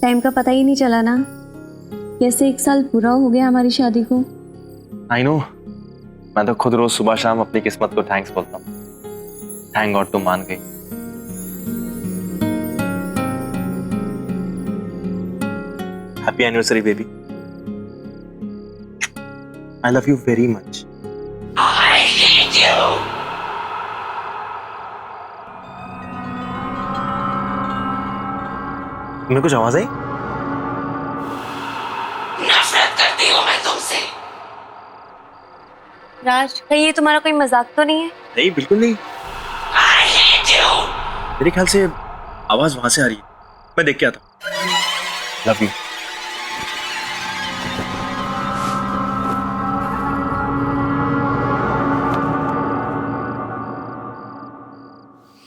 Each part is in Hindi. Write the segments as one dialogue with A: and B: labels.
A: टाइम का पता ही नहीं चला ना। कैसे 1 साल पूरा हो गया हमारी शादी को।
B: आई नो, मैं तो खुद रोज सुबह शाम अपनी किस्मत को थैंक्स बोलता हूँ। थैंक गॉड तुम मान गई। Happy anniversary baby. I love you very much.
C: I hate you.
B: तुम्हें कुछ आवाज आई?
C: नफरत करती हूँ मैं तुमसे।
A: राज, कहीं ये तुम्हारा कोई मजाक तो नहीं है?
B: नहीं, बिल्कुल नहीं।
C: I hate you.
B: मेरे ख्याल से आवाज वहां से आ रही है। मैं देख के आता हूँ। Love you.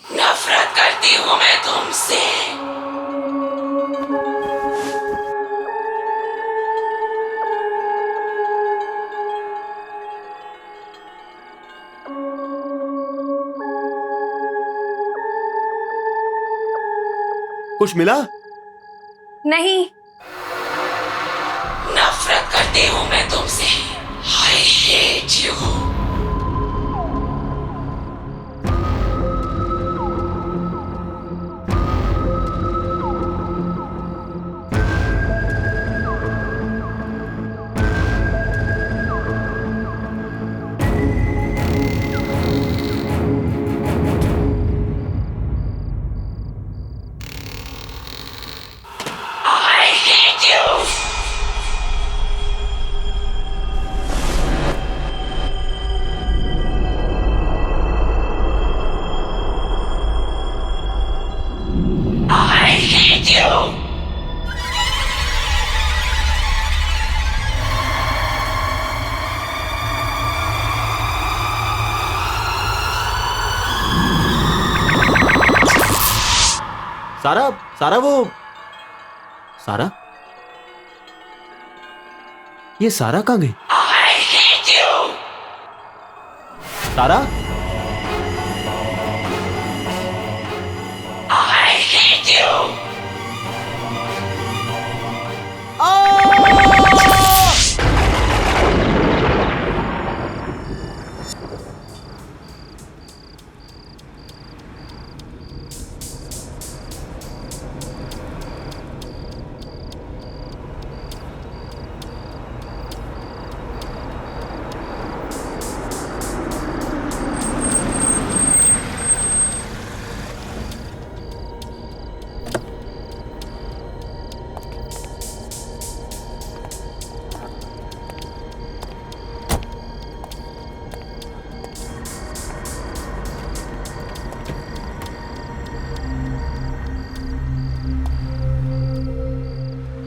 C: नफरत करती हूँ मैं तुमसे।
B: कुछ मिला?
A: नहीं।
C: नफरत करती हूँ मैं तुमसे। I hate you. I hate you. I hate you.
D: सारा सारा वो सारा, ये सारा कहाँ गई?
C: I hate you.
D: सारा,
C: I hate you.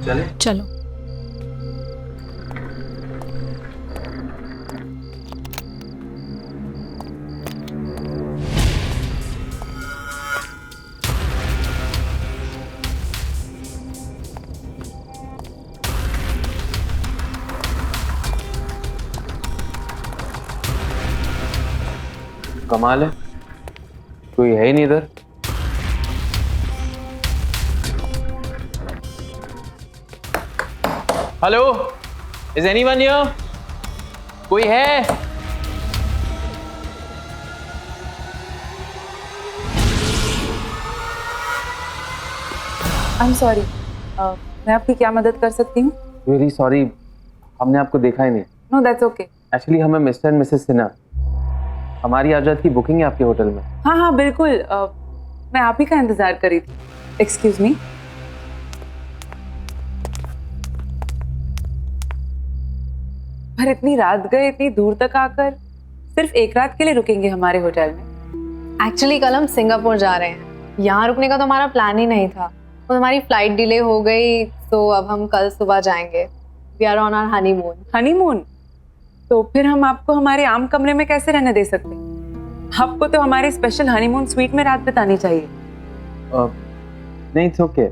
B: चले?
E: चलो।
F: कमाल है, कोई है ही नहीं इधर। Hello, is anyone here? कोई है?
G: आई एम सॉरी, मैं आपकी क्या मदद कर सकती हूँ?
F: वेरी सॉरी, हमने आपको देखा ही नहीं।
G: No that's okay.
F: एक्चुअली हमें मिस्टर एंड मिसेस सिन्हा, हमारी आजाद की बुकिंग है आपके होटल में।
G: हाँ हाँ बिल्कुल, मैं आप ही का इंतजार कर रही थी। Excuse me. पर इतनी रात गए, इतनी दूर तक आकर सिर्फ 1 रात के लिए रुकेंगे हमारे होटल में?
E: एक्चुअली कल हम सिंगापुर जा रहे हैं। यहाँ रुकने का तो हमारा प्लान ही नहीं था। तो हमारी फ्लाइट डिले हो गई, तो अब हम कल सुबह जाएंगे। We are on our honeymoon.
G: Honeymoon? तो फिर हम आपको हमारे आम कमरे में कैसे रहने दे सकते? आपको तो हमारे स्पेशल हनीमून स्वीट में रात बितानी चाहिए।
F: नहीं, इट्स ओके,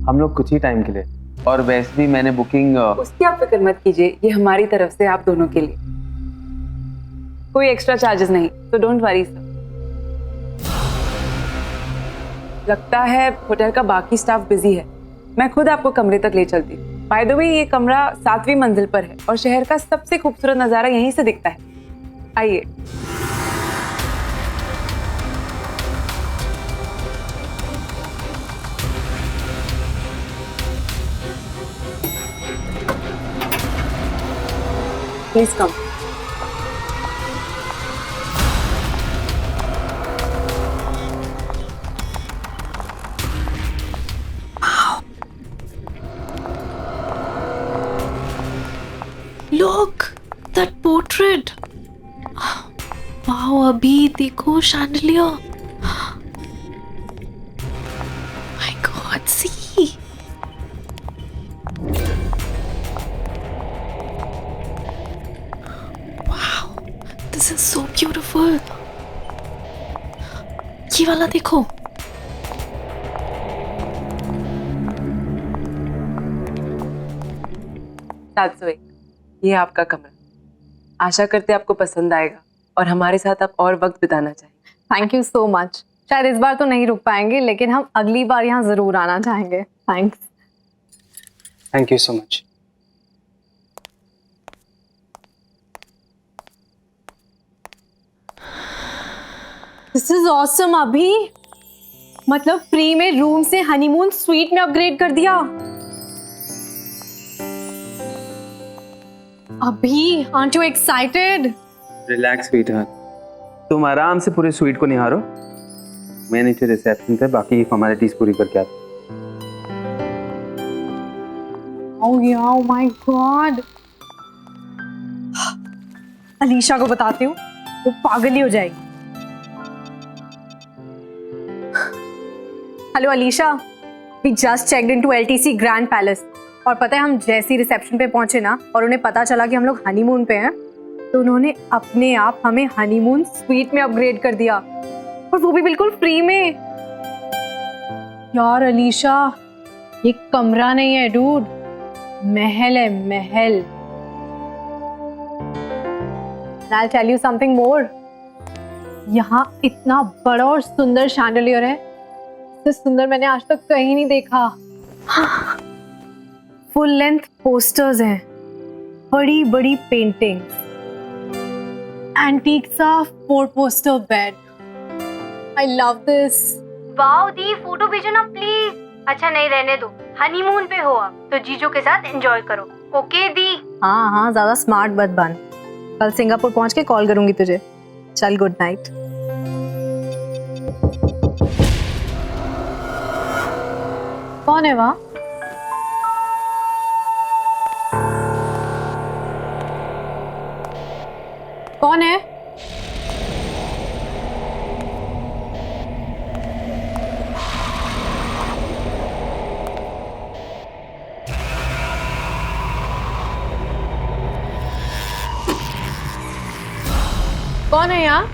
F: हम लोग कुछ ही टाइम के लिए, और वैसे भी मैंने बुकिंग।
G: उसकी आप फिक्र मत कीजिए, ये हमारी तरफ से आप दोनों के लिए कोई एक्स्ट्रा चार्जेस नहीं, तो डोंट वरी सर। लगता है होटल का बाकी स्टाफ बिजी है, मैं खुद आपको कमरे तक ले चलती हूँ। बाय द वे ये कमरा 7वीं मंजिल पर है और शहर का सबसे खूबसूरत नज़ारा यहीं से दिखता है। आइए। Please come.
C: Look, that portrait. Wow, अभी देखो chandelier. My God, see. Wow, this is so beautiful. ये वाला देखो.
G: ये आपका कमरा। आशा करते आपको पसंद आएगा और हमारे साथ आप और वक्त बिताना चाहिए।
E: Thank you so much. शायद इस बार तो नहीं रुक पाएंगे, लेकिन हम अगली बार यहाँ जरूर आना चाहेंगे। Thanks.
F: Thank you so much.
E: This is awesome अभी। मतलब फ्री में रूम से हनीमून स्वीट में अपग्रेड कर दिया। अभी, aren't you excited?
F: Relax sweetheart, तुम आराम से पूरे स्वीट को निहारो। मैं नीचे रिसेप्शन पे बाकी फॉर्मेलिटीज पूरी करके आता हूँ।
E: Oh yeah, oh my God. Alisha को बताती हूँ, वो पागल ही हो जाएगी। Hello Alisha, we just checked into LTC Grand Palace और पता है हम जैसी रिसेप्शन पे पहुंचे ना और उन्हें पता चला कि हम लोग हनीमून पे हैं, तो उन्होंने अपने आप हमें हनीमून स्वीट में अपग्रेड कर दिया और वो भी बिल्कुल फ्री में। यार अलीशा, ये कमरा नहीं है डूड, महल है, महल। I'll tell you something more. यहाँ इतना बड़ा और सुंदर शैंडलियर है, इससे सुंदर मैंने आज तक कहीं नहीं देखा। फुल लेंथ पोस्टर्स हैं, बड़ी बड़ी पेंटिंग्स, एंटीक सा 4 poster bed. I love this.
H: Wow the, photo भेजो ना प्लीज। अच्छा नहीं, रहने दो, हनीमून पे हो आप तो जीजू के साथ एंजॉय करो। ओके दी।
E: हाँ हाँ, ज्यादा स्मार्ट मत बन। कल सिंगापुर पहुंच के कॉल करूंगी तुझे। चल, गुड नाइट। कौन है वहाँ? कौन है? कौन है यहाँ?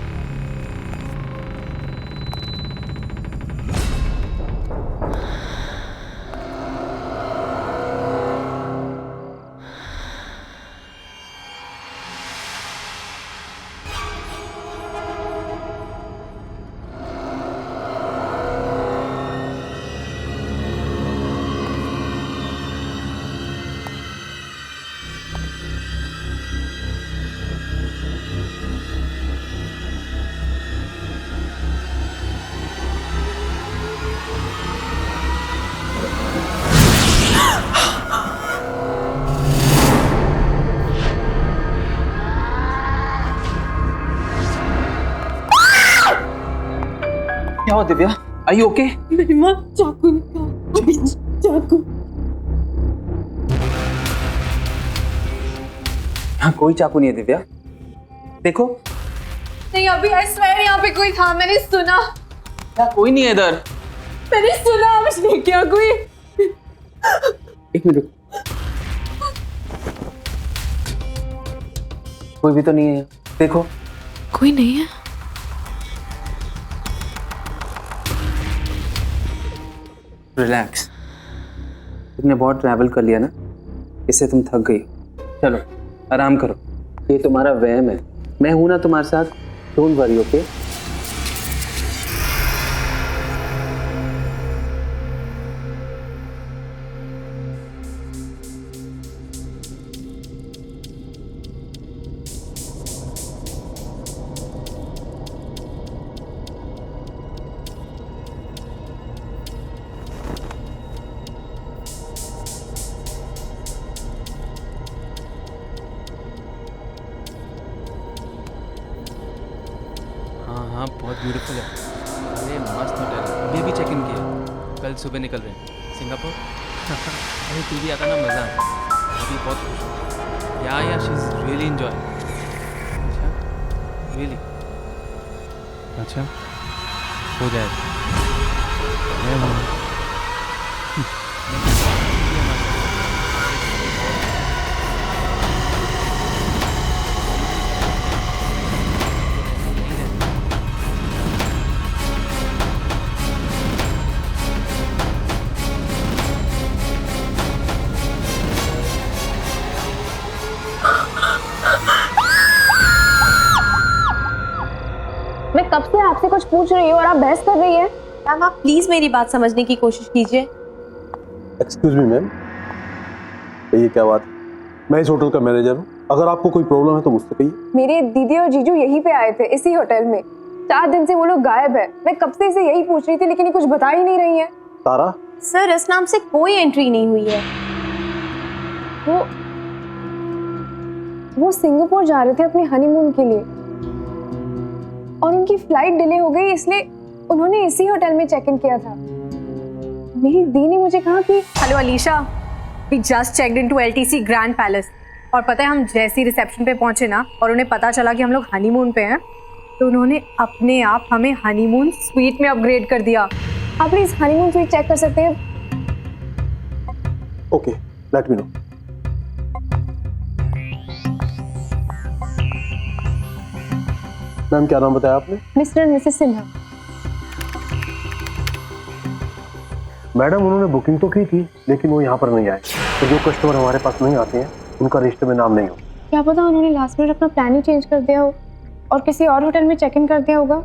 F: क्या हुआ दिव्या? Are you okay?
E: मेरी माँ चाकू निकाल, अभी चाकू।
F: यहाँ कोई चाकू नहीं है दिव्या, देखो।
E: नहीं अभी, आई स्वेयर यहाँ पे कोई था, मैंने सुना।
F: यहाँ कोई नहीं है इधर।
E: मैंने सुना, मुझे क्या कोई।
F: एक मिनट, कोई भी तो नहीं है, देखो।
C: कोई नहीं है।
F: रिलैक्स, तुमने बहुत ट्रैवल कर लिया ना, इससे तुम थक गई हो। चलो आराम करो, ये तुम्हारा वहम है। मैं हूं ना तुम्हारे साथ, डोंट वरी, ओके? बहुत ब्यूटीफुल है। अरे मस्त होटल है, अभी चेक इन किया, कल सुबह निकल रहे हैं सिंगापुर। अरे तू भी आता ना, मज़ा आता। अभी बहुत खुश हूँ। या शी इज़ रियली एंजॉय। अच्छा रियली? अच्छा हो जाएगा। मैं हूँ।
A: मैं कब से आपसे कुछ पूछ रही हूँ और आप बहस कर रही हैं। मैम आप प्लीज मेरी बात समझने की कोशिश कीजिए।
I: एक्सक्यूज मी मैम, ये क्या बात है? मैं इस होटल का मैनेजर हूँ, अगर आपको कोई प्रॉब्लम है तो मुझसे कहिए।
J: मेरे दीदी और जीजू यहीं पे आए थे, इसी होटल में। 4 दिन से वो लोग गायब है। मैं कब से इसे यही पूछ रही थी लेकिन ये कुछ बता ही नहीं रही है।
I: तारा?
A: सर इस नाम से कोई एंट्री नहीं हुई है।
J: वो सिंगापुर जा रहे थे अपने हनीमून के लिए और उनकी फ्लाइट डिले हो गई, इसलिए उन्होंने इसी होटल में चेक इन किया था। मेरी दी ने मुझे कहा कि
E: hello Alisha, we just checked into LTC Grand Palace. और पता है हम जैसे ही रिसेप्शन पे पहुंचे ना और उन्हें पता चला कि हम लोग हनीमून पे हैं, तो उन्होंने अपने आप हमें हनीमून स्वीट में अपग्रेड कर दिया।
J: आप प्लीज हनीमून स्वीट चेक कर सकते हैं?
I: Okay, let me know. Ma'am क्या नाम बताया आपने?
J: Mister and Mrs Sinha.
I: Madam उन्होंने बुकिंग तो की थी लेकिन वो यहाँ पर नहीं आए, तो जो कस्टमर हमारे पास नहीं आते हैं उनका रजिस्टर में नाम नहीं हो।
J: क्या पता उन्होंने लास्ट मिनट अपना प्लान ही चेंज कर दिया हो और किसी और होटल में चेक इन कर दिया होगा।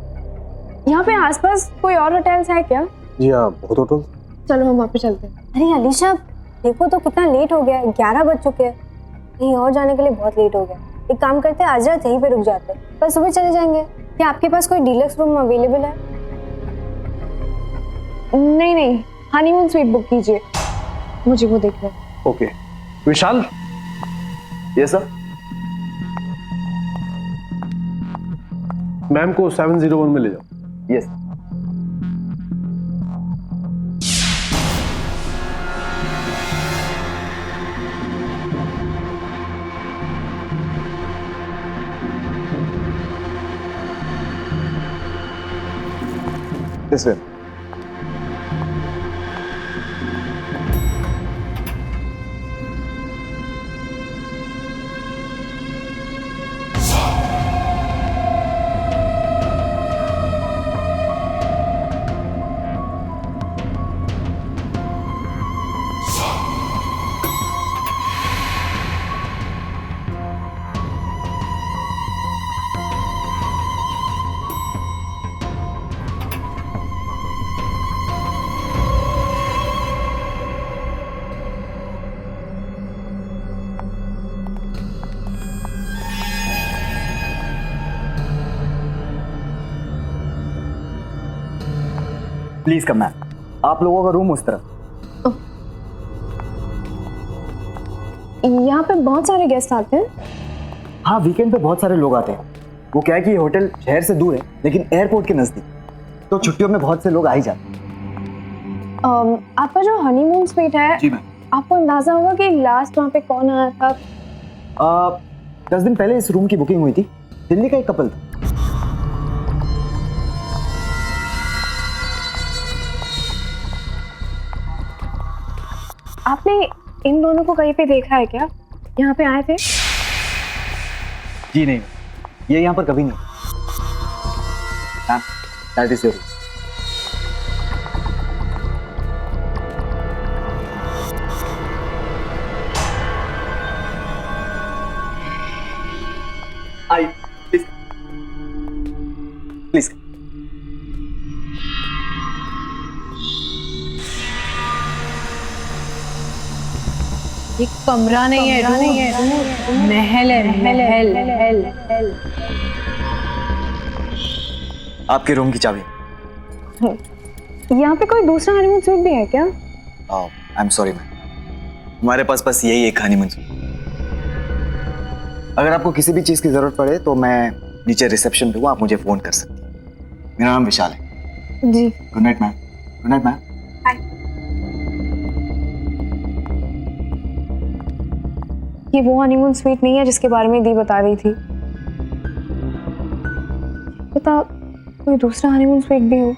J: यहाँ पे आसपास कोई और होटल्स है क्या?
I: जी हाँ, बहुत होटल।
J: चलो हम वहाँ पे चलते हैं।
A: अरे अलीशा देखो तो कितना लेट हो गया है, 11 बज चुके हैं। कहीं और जाने के लिए बहुत लेट हो गया। एक काम करते हैं, आज रात यहीं पे रुक जाते हैं, कल सुबह चले जाएंगे। क्या आपके पास कोई डीलक्स रूम अवेलेबल है?
J: नहीं नहीं, हनीमून स्वीट बुक कीजिए, मुझे वो देखना है।
I: Okay Vishal. Yes sir. Ma'am को 701 में ले जाओ।
B: Yes.
I: This way.
K: Please come ma'am, आप लोगों का रूम उस तरफ।
J: यहाँ पे बहुत सारे गेस्ट आते हैं।
K: हाँ, वीकेंड पे बहुत सारे लोग आते हैं। वो क्या है कि ये होटल शहर से दूर है लेकिन एयरपोर्ट के नजदीक, तो छुट्टियों में बहुत से लोग आ ही जाते हैं।
J: आपका जो हनीमून स्वीट है,
K: जी मैम।
J: आपको अंदाजा होगा कि लास्ट वहाँ पे कौन आया था?
K: 10 दिन पहले इस रूम की बुकिंग हुई थी। दिल्ली का एक कपल था।
J: आपने इन दोनों को कहीं पे देखा है क्या? यहाँ पे आए थे?
K: जी नहीं, ये यहाँ पर कभी नहीं। Ma'am, that is your room. I please please.
E: ये कमरा नहीं है, महल है, महल।
K: आपके रूम की चाबी।
J: यहाँ पे कोई दूसरा हनीमून स्वीट भी है क्या?
K: आई एम सॉरी मैम, हमारे पास बस यही एक हनीमून स्वीट। अगर आपको किसी भी चीज़ की ज़रूरत पड़े तो मैं नीचे रिसेप्शन पे हूँ, आप मुझे फ़ोन कर सकती हैं। मेरा नाम विशाल है।
J: जी
K: good night ma'am. Good night ma'am.
J: ये वो हनीमून स्वीट नहीं है जिसके बारे में दी बता रही थी। पता कोई दूसरा हनीमून स्वीट भी हो।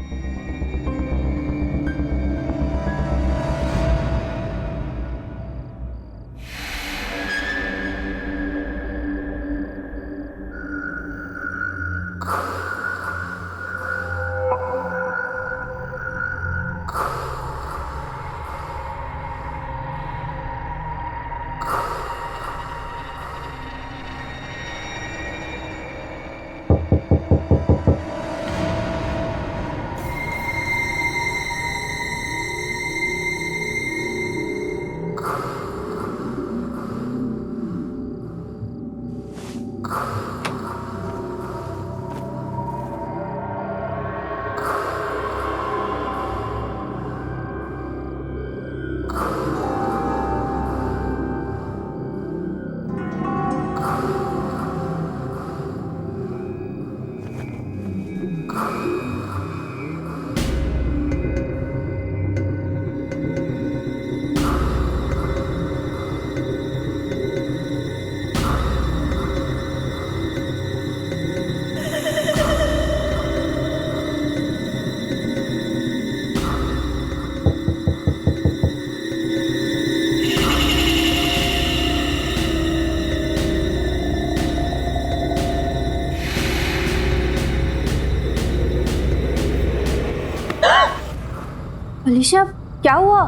A: अलीशा क्या हुआ?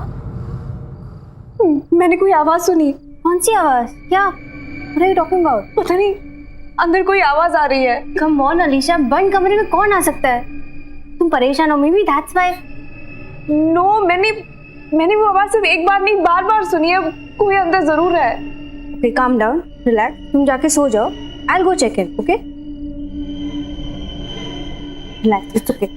J: मैंने कोई आवाज सुनी।
A: कौन सी आवाज? क्या? What are you talking about?
J: पता नहीं, अंदर कोई आवाज आ रही है।
A: Come on अलीशा, बंद कमरे में कौन आ सकता है? तुम परेशान हो, maybe that's why.
J: नो, मैंने वो आवाज सिर्फ एक बार नहीं बार-बार सुनी है। कोई अंदर जरूर है।
A: Okay, calm down, relax. तुम जाके सो जाओ. I'll go check in, okay? Relax, it's okay.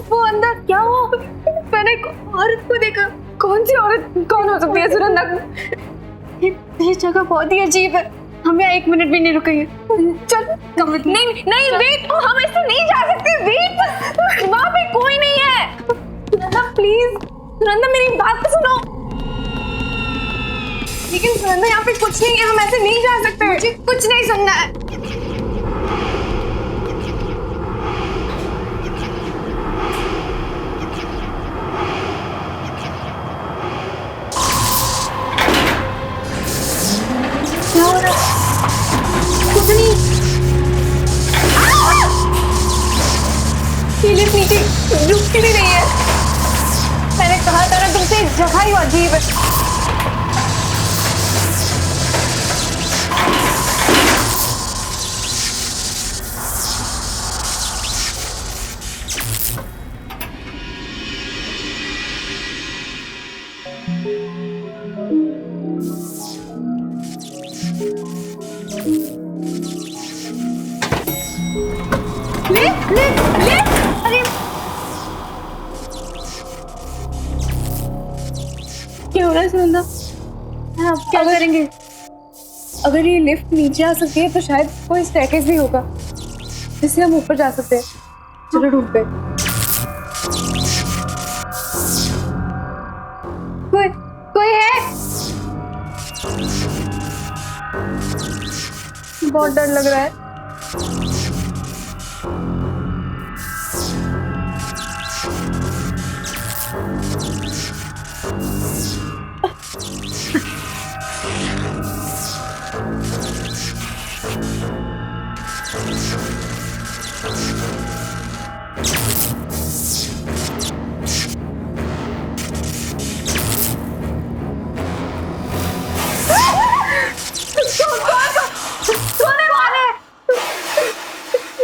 J: वो अंदर क्या हुआ? मैंने एक औरत को देखा। कौन सी औरत? कौन हो सकती है सुनंदा? ये जगह बहुत ही अजीब है। हम यहाँ 1 मिनट भी नहीं रुकेंगे। चल नहीं वेट, हम ऐसे नहीं जा सकते। वेट, वहाँ पे कोई नहीं है। सुनंदा प्लीज, सुनंदा मेरी बात तो सुनो। लेकिन सुनंदा यहाँ पे कुछ नहीं है, हम ऐसे नहीं जा सकते। मुझे कुछ नहीं सुनना है। नीचे रुकती भी नहीं है। मैंने कहा था ना तुमसे, जगह ही अजीब है।
A: अरे
J: क्या हो रहा है सुनंदा?
A: आप क्या करेंगे?
J: अगर ये लिफ्ट नीचे आ सकती है तो शायद कोई स्टेयरकेस भी होगा जिससे हम ऊपर जा सकते हैं। चलो ढूंढते हैं।
A: कोई है? बहुत डर लग रहा है।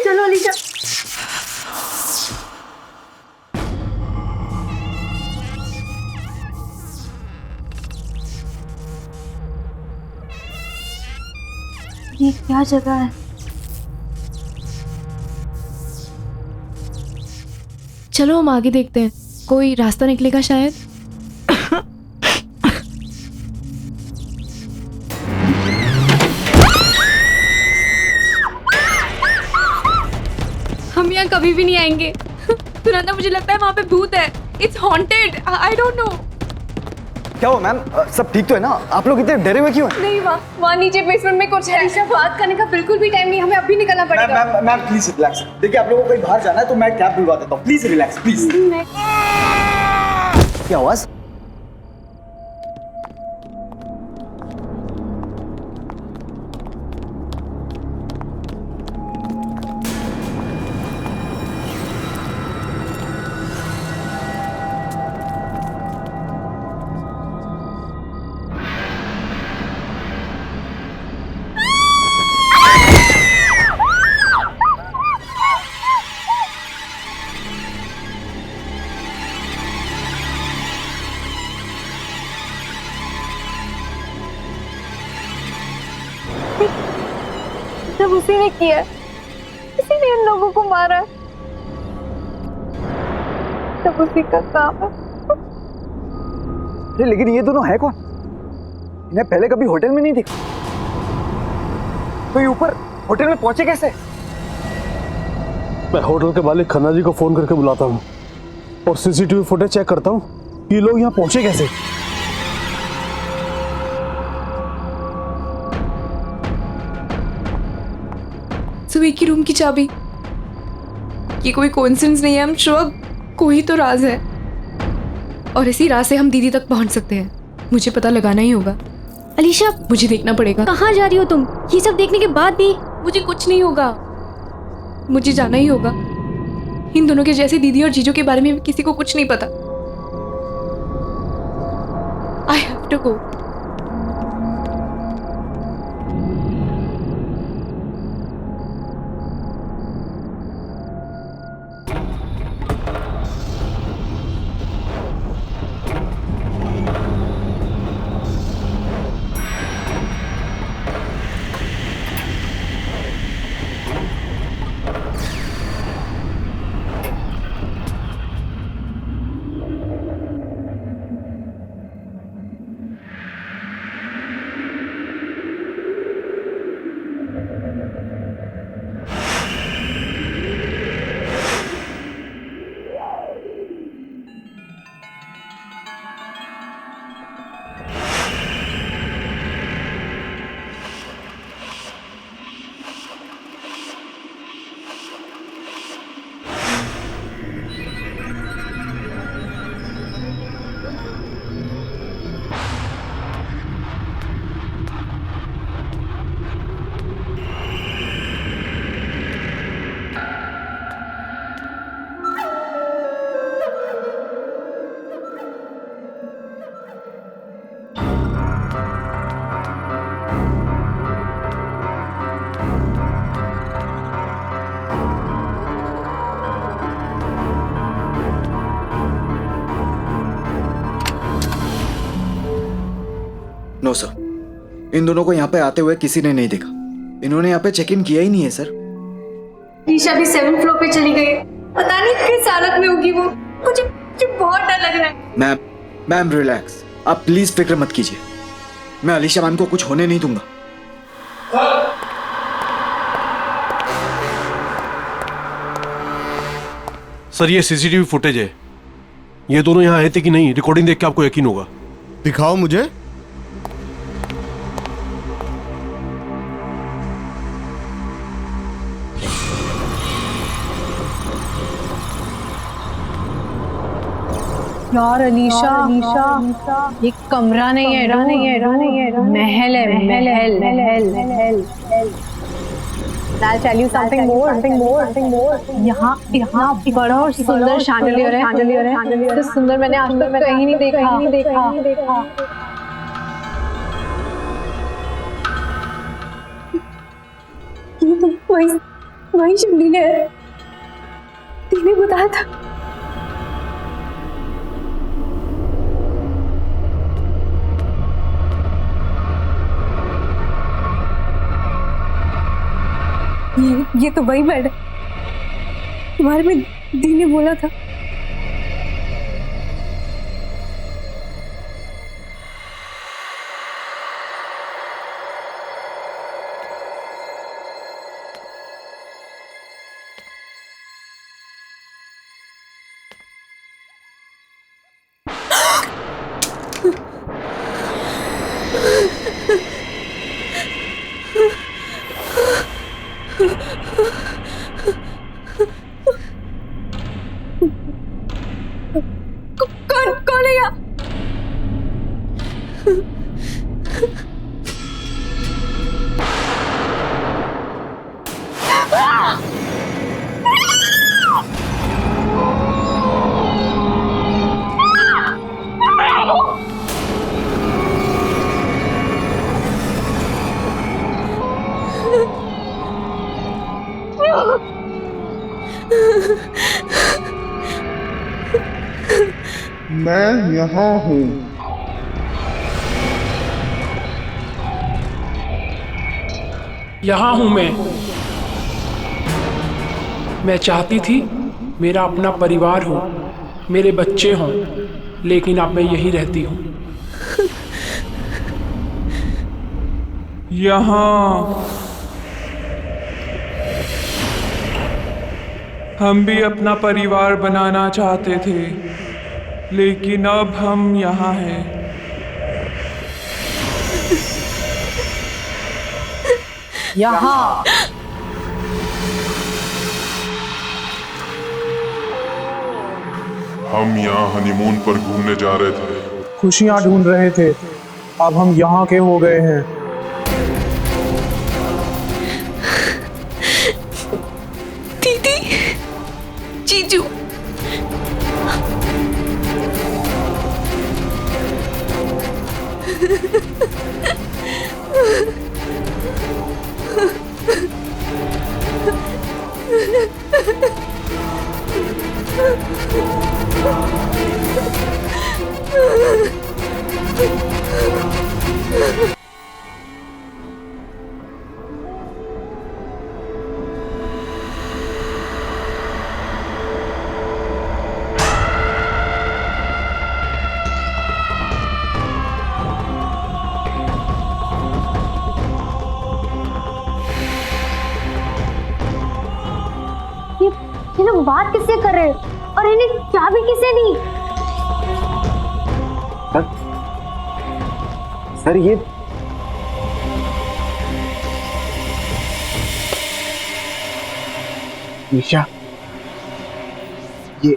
A: चलो अलीशा। ये क्या जगह है?
J: चलो हम आगे देखते हैं, कोई रास्ता निकलेगा शायद। हम यहाँ कभी भी नहीं आएंगे। सुनंदा, मुझे लगता है वहाँ पे भूत है। It's haunted. I don't know.
K: क्या हो मैम, सब ठीक तो है ना? आप लोग इतने डरे हुए क्यों हैं?
J: नहीं, वहाँ नीचे बेसमेंट में कुछ है।
A: अलीशा, बात करने का बिल्कुल भी टाइम नहीं, हमें अभी निकलना पड़ेगा।
K: Ma'am please relax. देखिए आप लोगों को कहीं बाहर जाना है तो मैं कैब बुलवा देता हूँ। Please relax please. क्या आवाज?
J: सब उसी ने किया, उसी ने इन लोगों को मारा। सब उसी का काम है।
K: अरे लेकिन ये दोनों है कौन? इन्हें पहले कभी होटल में नहीं देखा। तो ये ऊपर होटल में पहुंचे कैसे?
I: मैं होटल के मालिक खन्ना जी को फोन करके बुलाता हूँ और सीसीटीवी फुटेज चेक करता हूँ कि ये लोग यहाँ पहुंचे कैसे।
J: सुबह की रूम की चाबी, ये कोई कोइंसिडेंस नहीं है। हम श्योर कोई तो राज है, और इसी राज से हम दीदी तक पहुंच सकते हैं। मुझे पता लगाना ही होगा।
A: अलीशा,
J: मुझे देखना पड़ेगा।
A: कहाँ जा रही हो तुम? ये सब देखने के बाद भी?
J: मुझे कुछ नहीं होगा, मुझे जाना ही होगा। इन दोनों के जैसे दीदी और जीजू के बारे में किसी को कुछ नहीं पता। I have to go.
K: No sir, इन दोनों को यहाँ पे आते हुए किसी ने नहीं देखा। इन्होंने यहाँ पे चेक इन किया ही नहीं है सर।
E: ईशा भी 7th फ्लोर पे चली गई। पता नहीं किस हालत में होगी वो। मुझे बहुत डर लग रहा है।
K: मैम रिलैक्स, आप प्लीज फिक्र मत कीजिए। मैं अलीशा मैम को कुछ होने नहीं दूंगा।
I: सर ये सीसीटीवी फुटेज है। ये दोनों यहाँ आए थे कि नहीं, रिकॉर्डिंग देख के आपको यकीन होगा।
L: दिखाओ मुझे।
E: यार अलीशा, ये कमरा नहीं है, महल है, महल। I'll tell you something more. यहाँ बड़ा और सुंदर शैंडलियर है। इससे सुंदर मैंने आज तक कहीं नहीं देखा।
J: ये तो वही शैंडलियर है। तूने बताया था। ये तो वही बेड है तुम्हारे में दी ने बोला था। कौन है यहाँ?
L: मैं यहाँ हूँ।
M: यहाँ हूँ मैं चाहती थी मेरा अपना परिवार हो, मेरे बच्चे हों, लेकिन अब मैं यहीं रहती हूँ। यहाँ हम भी अपना परिवार बनाना चाहते थे, लेकिन अब हम यहाँ हैं।
E: यहाँ
L: हम यहाँ हनीमून पर घूमने जा रहे थे,
M: खुशियाँ ढूंढ रहे थे, अब हम यहाँ के हो गए हैं।
C: दीदी, जीजू,
A: ये लोग बात किससे कर रहे हैं और इन्हें चाबी किसने दी?
K: सर ये
I: निशा, ये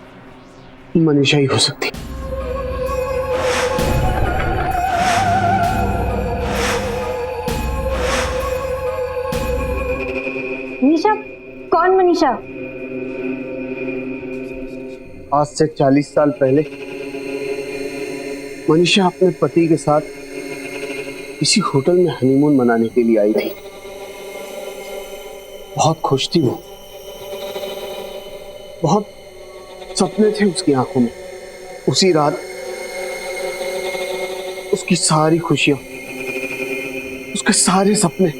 I: मनीषा ही हो सकती।
A: मनीषा? कौन मनीषा?
I: आज से 40 साल पहले मनीषा अपने पति के साथ किसी होटल में हनीमून मनाने के लिए आई थी। बहुत खुश थी वो, बहुत सपने थे उसकी आंखों में। उसी रात उसकी सारी खुशियां, उसके सारे सपने,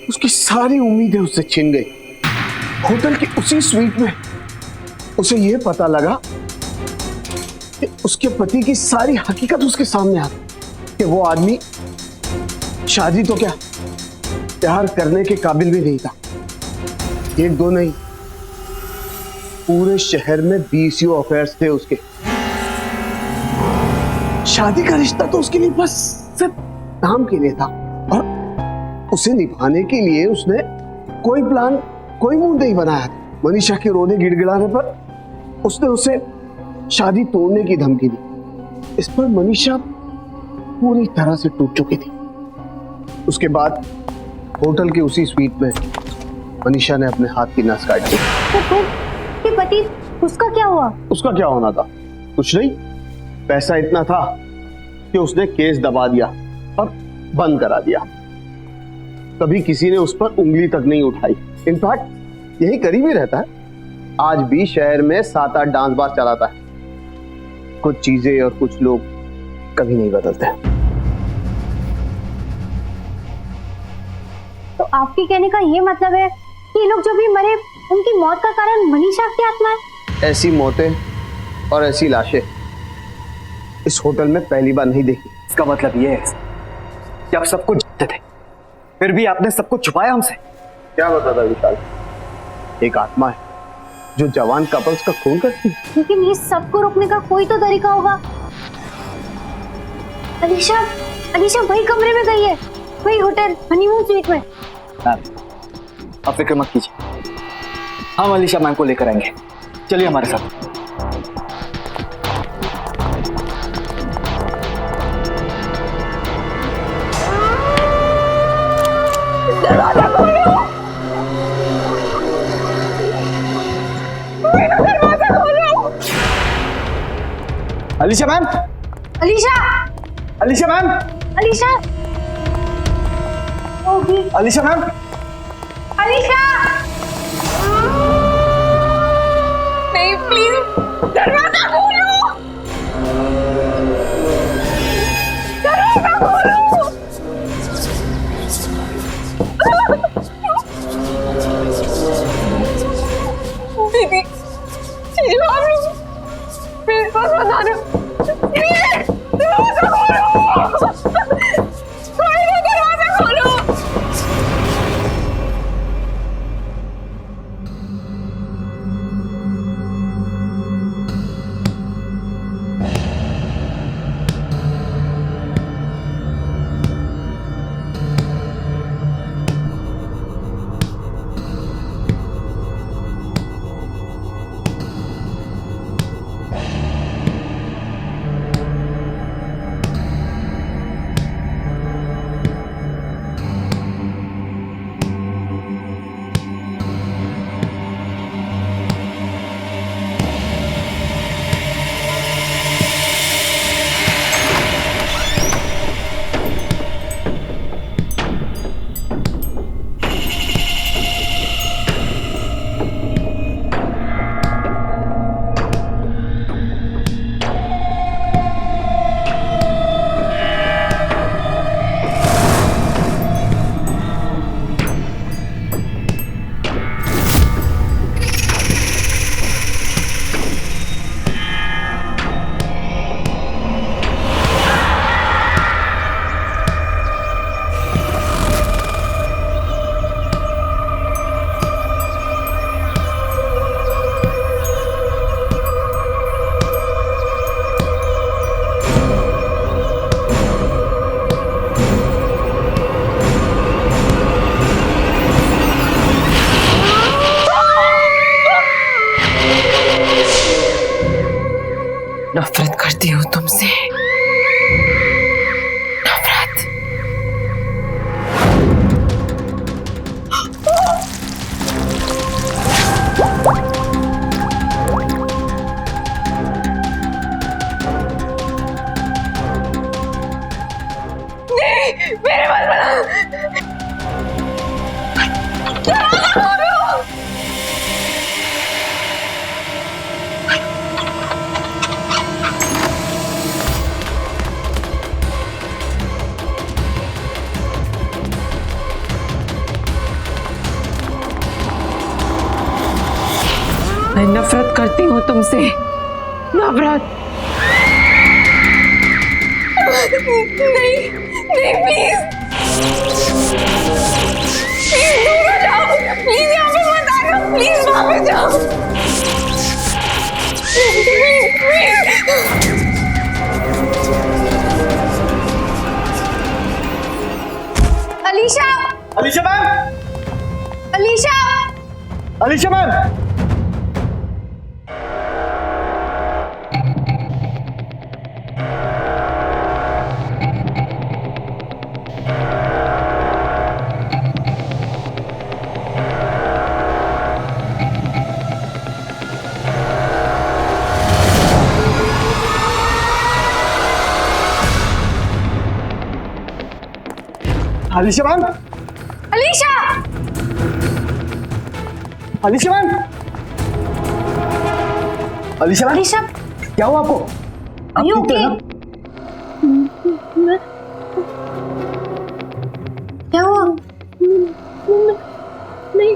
I: उसकी सारी उम्मीदें उससे छिन गई। होटल की उसी स्वीट में उसे यह पता लगा कि उसके पति की सारी हकीकत उसके सामने आ गई कि वो आदमी शादी तो क्या प्यार करने के काबिल भी नहीं था। एक दो नहीं, पूरे शहर में 20 अफेयर्स थे उसके। शादी का रिश्ता तो उसके लिए बस सिर्फ नाम के लिए था और उसे निभाने के लिए उसने कोई प्लान, कोई मूड नहीं बनाया था। मनीषा के रोने गिड़गिड़ाने पर उसने उसे शादी तोड़ने की धमकी दी। इस पर मनीषा पूरी तरह से टूट चुकी थी। उसके बाद होटल के उसी स्वीट में मनीषा ने अपने हाथ की नस काट दी।
A: तो फिर ये पति, उसका क्या हुआ?
I: उसका क्या होना था? कुछ नहीं, पैसा इतना था कि उसने केस दबा दिया और बंद करा दिया। कभी किसी ने उस पर उंगली तक नहीं उठाई। इनफैक्ट यही करीब ही रहता है। आज भी शहर में 7-8 डांस बार चलाता है। कुछ चीजें और कुछ लोग कभी नहीं बदलते।
A: तो आपके कहने का ये मतलब है कि ये लोग जो भी मरे उनकी मौत का कारण मनीषा की आत्मा है?
I: ऐसी मौतें और ऐसी लाशें इस होटल में पहली बार नहीं देखी।
K: इसका मतलब ये है कि आप सब कुछ जानते थे, फिर भी आपने सब कुछ छुपाया हमसे।
I: क्या बताता विशाल? एक आत्मा है जो जवान कपल्स का खून करती है।
A: लेकिन ये सबको रोकने का कोई तो तरीका होगा। अलीशा, अलीशा वही कमरे में गई है, वही होटल हनीमून स्वीट में।
K: आप फिक्र मत कीजिए, हम अलीशा मैम को लेकर आएंगे। चलिए हमारे साथ।
C: दरवाजा खोलो, दरवाजा खोलो।
K: अलीशा मैम,
A: अलीशा,
K: अलीशा मैम,
A: अलीशा, ओगी,
K: अलीशा मैम,
A: अलीशा।
C: नहीं प्लीज दरवाजा खोलो, दरवाजा खोलो। दीदी चीजू आप लोग मेरे पास बता दो, दरवाजा खोलो, दरवाजा खोलो। नफरत करती हूँ तुमसे, नफरत। नहीं मेरे बाल बना, दरवाजा खोलो।
G: मैं नफरत करती हूँ तुमसे, नफरत।
J: नहीं नहीं प्लीज प्लीज दूर हो जाओ, प्लीज यहाँ पे मत आना, प्लीज वहां पे जाओ, please please.
A: Alisha,
K: Alisha ma'am,
A: Alisha,
K: Alisha ma'am. Alisha ma'am,
A: Alisha,
K: Alisha ma'am, Alisha ma'am,
A: Alisha,
K: क्या हुआ आपको? आप
A: you
K: ठीक तो
A: okay?
K: हैं ना?
A: क्या हुआ? नहीं,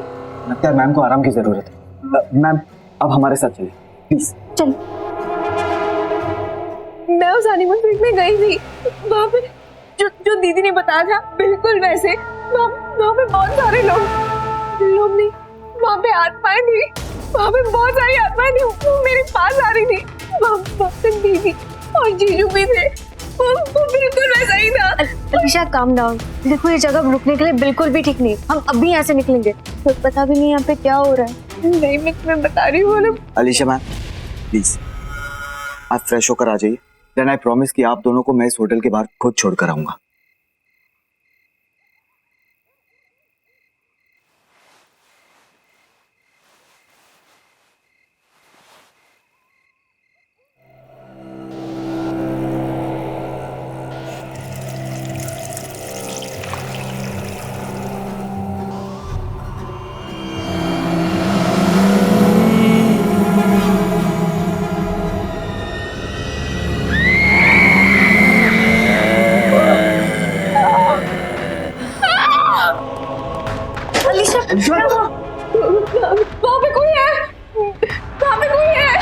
K: लगता है मैम को आराम की जरूरत है। मैम अब हमारे साथ चलिए प्लीज।
A: चल।
J: मैं उस हनीमून स्वीट में गई थी, वहाँ पे जो दीदी ने बताया था बिल्कुल वैसे। वहाँ पे बहुत सारे लोग नहीं, वहाँ पे आत्माएं थी, वहाँ पे बहुत सारी आत्माएं थी, वो मेरे पास आ रही थी। वहाँ पे दीदी और जीजू भी थे, वो बिल्कुल वैसा ही था।
A: अलीशा काम डाउन, देखो ये जगह रुकने के लिए बिल्कुल भी ठीक नहीं, हम अभी यहाँ से निकलेंगे, तो पता भी नहीं यहाँ पे क्या हो रहा है।
J: नहीं मैं तुम्हें बता रही हूँ।
K: अलीशा मैम प्लीज आप फ्रेश होकर आ जाइए, देन आई प्रॉमिस कि आप दोनों को मैं इस होटल के बाहर खुद छोड़कर आऊंगा।
J: वहाँ पे कोई है, वहाँ पे कोई है।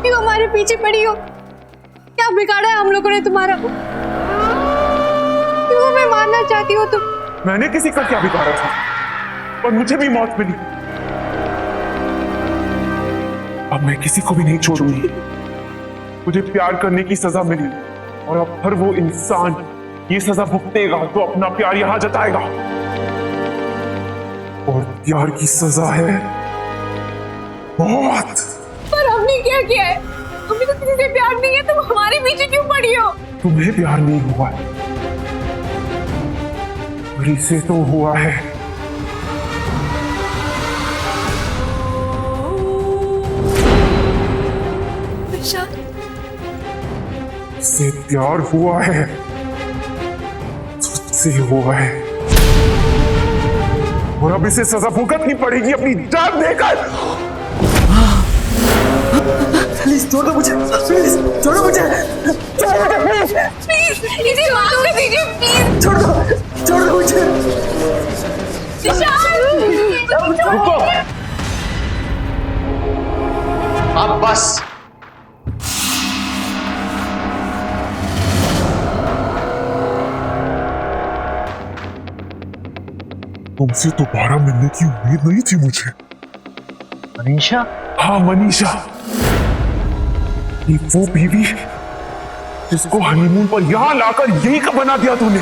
A: क्यों हमारे पीछे पड़ी हो? क्या बिगाड़ा है हम लोगों ने तुम्हारा? क्यों हमें मारना चाहती हो तुम?
L: मैंने किसी का क्या बिगाड़ा था, और मुझे भी मौत मिली। अब मैं किसी को भी नहीं छोड़ूंगी। मुझे प्यार करने की सजा मिली, और अब हर वो इंसान ये सजा भुगतेगा तो अपना प्यार यहां जताएगा। और प्यार की सजा है मौत।
J: पर हमने क्या किया है? हमें तो किसी से प्यार नहीं है, तुम हमारे पीछे क्यों पड़ी हो?
L: तुम्हें प्यार नहीं हुआ है, बड़ी से तो हुआ है। से प्यार हुआ है, तुझसे हुआ है, और अब इसे सजा भुगतनी पड़ेगी अपनी जान देकर।
K: प्लीज छोड़ दो मुझे, प्लीज छोड़ो मुझे,
J: प्लीज इसे माफ कर दीजिए, प्लीज
K: छोड़ दो मुझे।
B: रुको, अब बस।
L: तुमसे दोबारा मिलने की उम्मीद नहीं थी मुझे।
B: मनीषा?
L: हाँ मनीषा, ये वो बीवी जिसको हनीमून पर यहां लाकर यही का बना दिया तूने।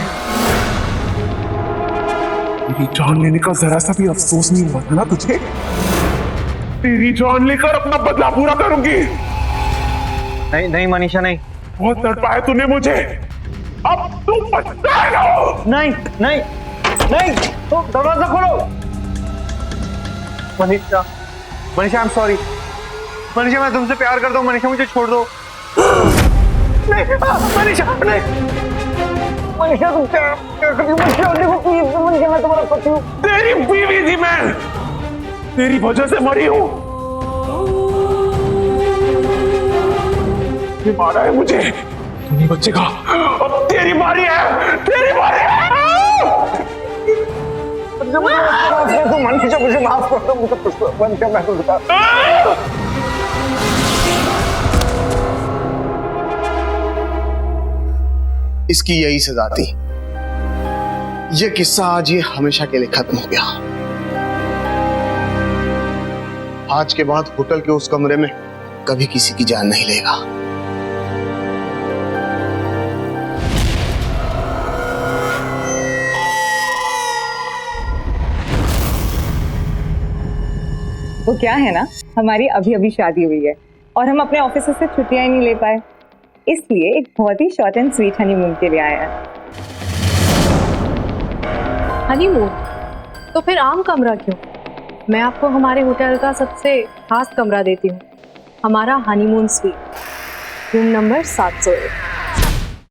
L: तेरी जान लेने का जरा सा भी अफसोस नहीं हुआ था ना तुझे? तेरी जान लेकर अपना बदला पूरा करूंगी।
B: नहीं नहीं मनीषा, नहीं।
L: बहुत तड़पाया तूने मुझे, अब तू पछताएगा।
B: नहीं नहीं नहीं, तो दरवाजा खोलो। Manisha, Manisha I am sorry. Manisha मैं तुमसे प्यार करता हूँ। मनीषा मुझे छोड़ दो। नहीं मनीषा, नहीं
I: मनीषा तुम क्या कर रही हो? देखो प्लीज मनीषा, मैं तुम्हारा पति हूँ।
L: तेरी बीवी थी मैं, तेरी वजह से मरी हूँ। ये मारा है मुझे, तू नहीं बचेगा। अब तेरी बारी है, तेरी बारी है।
I: मनीषा मुझे माफ कर दो, मुझे मनीषा मैं तो बता। इसकी यही सजा थी। ये किस्सा आज ये हमेशा के लिए खत्म हो गया। आज के बाद होटल के उस कमरे में कभी किसी की जान नहीं लेगा।
G: वो क्या है ना, हमारी अभी अभी शादी हुई है और हम अपने ऑफिस से छुट्टियां ही नहीं ले पाए, इसलिए एक बहुत ही शॉर्ट एंड स्वीट हनीमून के लिए आया है।
E: हनीमून? तो फिर आम कमरा क्यों? मैं आपको हमारे होटल का सबसे खास कमरा देती हूँ, हमारा हनीमून स्वीट, रूम नंबर 701।